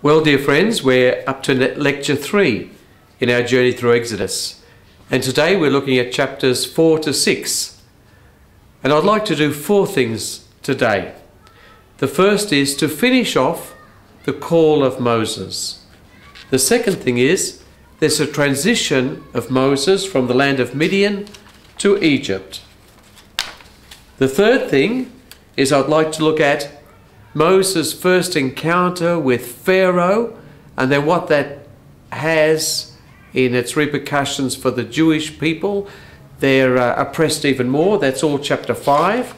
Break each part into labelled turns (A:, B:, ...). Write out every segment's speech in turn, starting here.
A: Well, dear friends, we're up to lecture 3 in our journey through Exodus. And today we're looking at chapters 4 to 6. And I'd like to do 4 things today. The first is to finish off the call of Moses. The second thing is there's a transition of Moses from the land of Midian to Egypt. The third thing is I'd like to look at Moses' first encounter with Pharaoh and then what that has in its repercussions for the Jewish people. They're oppressed even more. That's all chapter 5.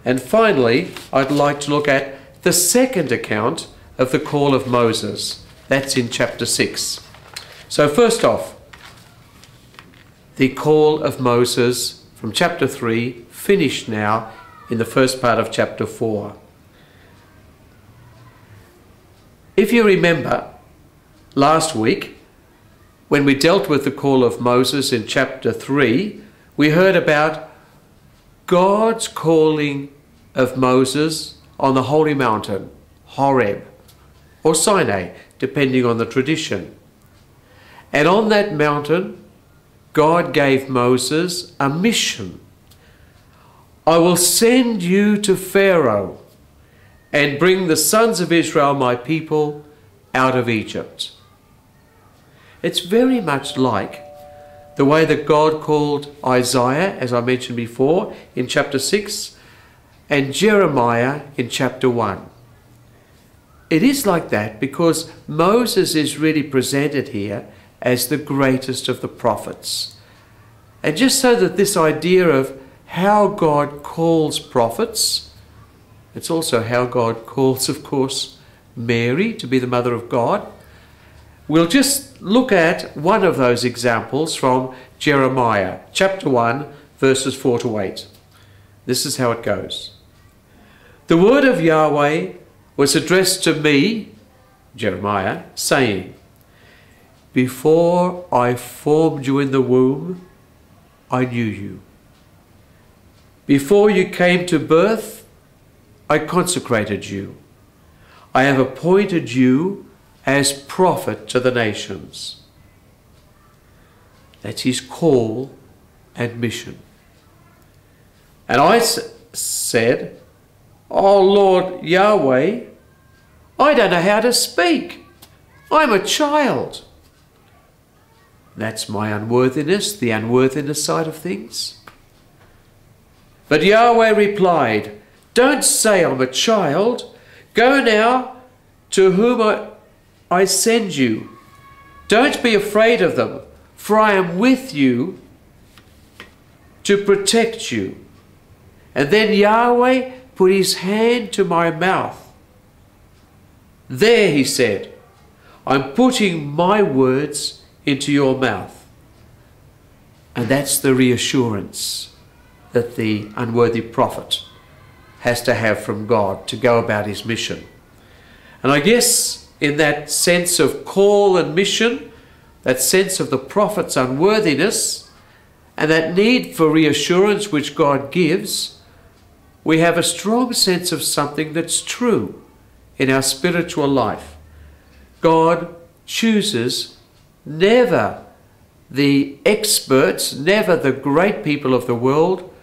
A: And finally, I'd like to look at the second account of the call of Moses. That's in chapter 6. So first off, the call of Moses from chapter 3, finished now in the first part of chapter 4. If you remember, last week, when we dealt with the call of Moses in chapter 3, we heard about God's calling of Moses on the holy mountain, Horeb, or Sinai, depending on the tradition. And on that mountain, God gave Moses a mission. I will send you to Pharaoh and bring the sons of Israel, my people, out of Egypt. It's very much like the way that God called Isaiah, as I mentioned before, in chapter 6, and Jeremiah in chapter 1. It is like that because Moses is really presented here as the greatest of the prophets. And just so that this idea of how God calls prophets, it's also how God calls, of course, Mary to be the mother of God. We'll just look at one of those examples from Jeremiah, chapter 1, verses 4 to 8. This is how it goes. The word of Yahweh was addressed to me, Jeremiah, saying, before I formed you in the womb, I knew you. Before you came to birth, I consecrated you. I have appointed you as prophet to the nations. That's his call and mission. And I said, oh Lord Yahweh, I don't know how to speak. I'm a child. That's my unworthiness, the unworthiness side of things. But Yahweh replied, don't say I'm a child. Go now to whom I send you. Don't be afraid of them, for I am with you to protect you. And then Yahweh put his hand to my mouth. There, he said, I'm putting my words into your mouth. And that's the reassurance that the unworthy prophet has to have from God to go about his mission. And I guess in that sense of call and mission, that sense of the prophet's unworthiness, and that need for reassurance which God gives, we have a strong sense of something that's true in our spiritual life. God chooses never the experts, never the great people of the world.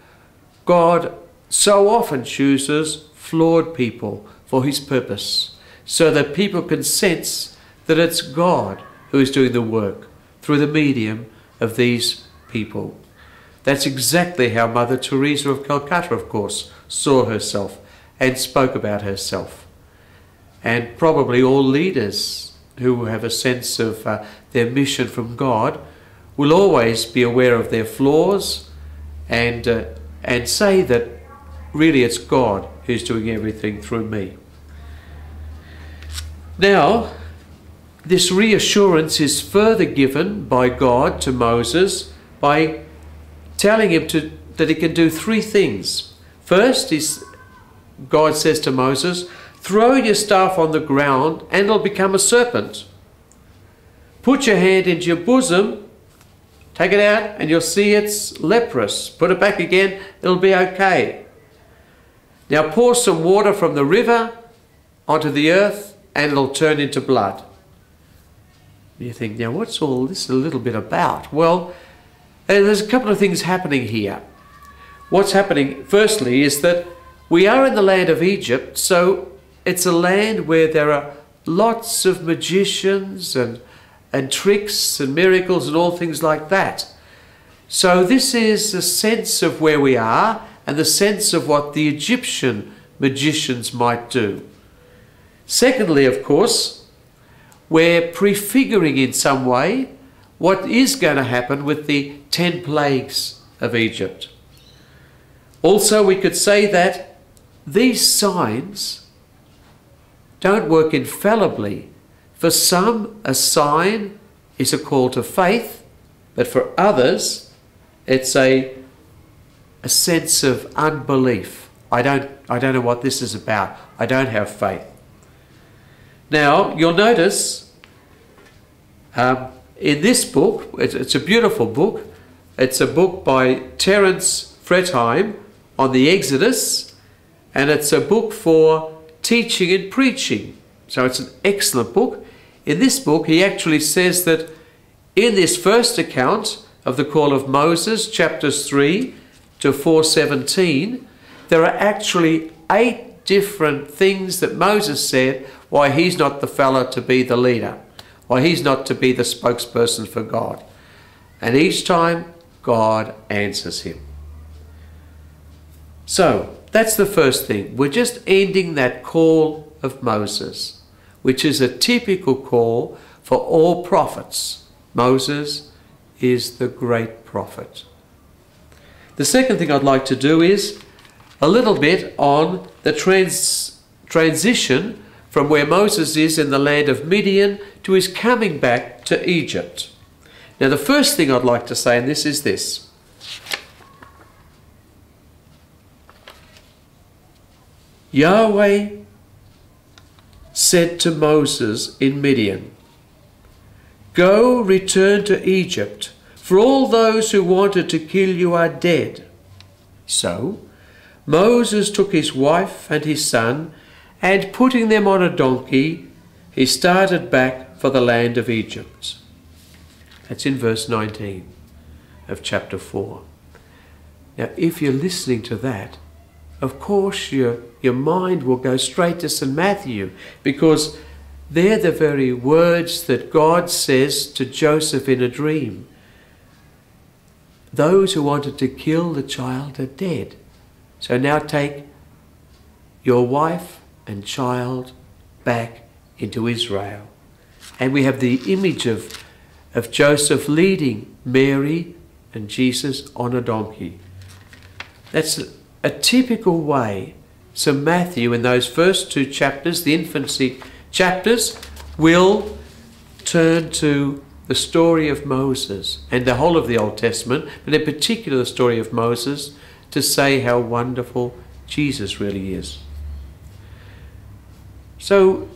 A: God so often chooses flawed people for his purpose, so that people can sense that it's God who is doing the work through the medium of these people. That's exactly how Mother Teresa of Calcutta, of course, saw herself and spoke about herself. And probably all leaders who have a sense of their mission from God will always be aware of their flaws and say that really it's God who's doing everything through me. Now, this reassurance is further given by God to Moses by telling him that he can do 3 things. First, God says to Moses, throw your staff on the ground and it'll become a serpent. Put your hand into your bosom, take it out and you'll see it's leprous. Put it back again, it'll be okay. Now pour some water from the river onto the earth and it'll turn into blood. You think, now what's all this a little bit about? Well, there's a couple of things happening here. What's happening, firstly, is that we are in the land of Egypt, so it's a land where there are lots of magicians and tricks and miracles and all things like that. So this is a sense of where we are and the sense of what the Egyptian magicians might do. Secondly, of course, we're prefiguring in some way what is going to happen with the 10 plagues of Egypt. Also, we could say that these signs don't work infallibly. For some, a sign is a call to faith, but for others, it's a sense of unbelief. I don't know what this is about. I don't have faith. Now, you'll notice in this book, it's a beautiful book. It's a book by Terence Fretheim on the Exodus, and it's a book for teaching and preaching. So it's an excellent book. In this book, he actually says that in this first account of the call of Moses, chapters 3 to 4:17, there are actually 8 different things that Moses said why he's not the fellow to be the leader, why he's not to be the spokesperson for God. And each time, God answers him. So, that's the first thing. We're just ending that call of Moses, which is a typical call for all prophets. Moses is the great prophet. The second thing I'd like to do is a little bit on the transition from where Moses is in the land of Midian to his coming back to Egypt. Now, the first thing I'd like to say, and this is this. Yahweh said to Moses in Midian, "Go, return to Egypt, for all those who wanted to kill you are dead." So Moses took his wife and his son, and putting them on a donkey, he started back for the land of Egypt. That's in verse 19 of chapter 4. Now, if you're listening to that, of course your mind will go straight to St. Matthew, because they're the very words that God says to Joseph in a dream. Those who wanted to kill the child are dead. So now take your wife and child back into Israel. And we have the image of Joseph leading Mary and Jesus on a donkey. That's a typical way St. Matthew, in those first 2 chapters, the infancy chapters, will turn to the story of Moses and the whole of the Old Testament, but in particular the story of Moses, to say how wonderful Jesus really is. So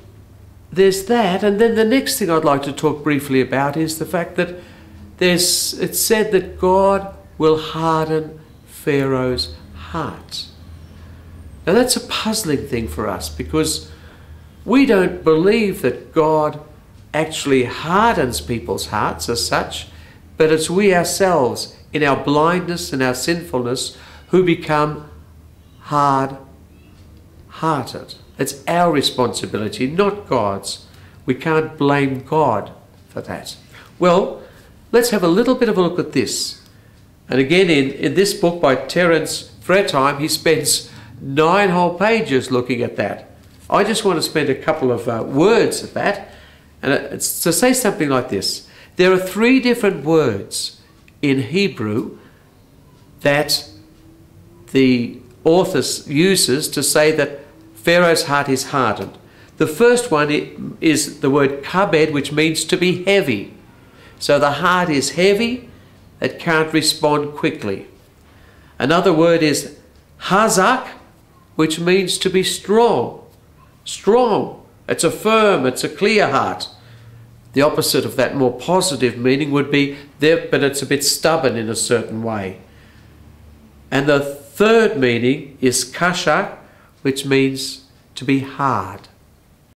A: there's that, and then the next thing I'd like to talk briefly about is the fact that it's said that God will harden Pharaoh's heart. Now that's a puzzling thing for us, because we don't believe that God actually hardens people's hearts as such, but it's we ourselves, in our blindness and our sinfulness, who become hard-hearted. It's our responsibility, not God's. We can't blame God for that. Well, let's have a little bit of a look at this. And again, in this book by Terence Fretheim, he spends 9 whole pages looking at that. I just want to spend a couple of words at that, and it's to say something like this. There are 3 different words in Hebrew that the author uses to say that Pharaoh's heart is hardened. The first one is the word kabed, which means to be heavy. So the heart is heavy, it can't respond quickly. Another word is hazak, which means to be strong. Strong. It's a firm, it's a clear heart. The opposite of that more positive meaning would be there, but it's a bit stubborn in a certain way. And the third meaning is kashak, which means to be hard.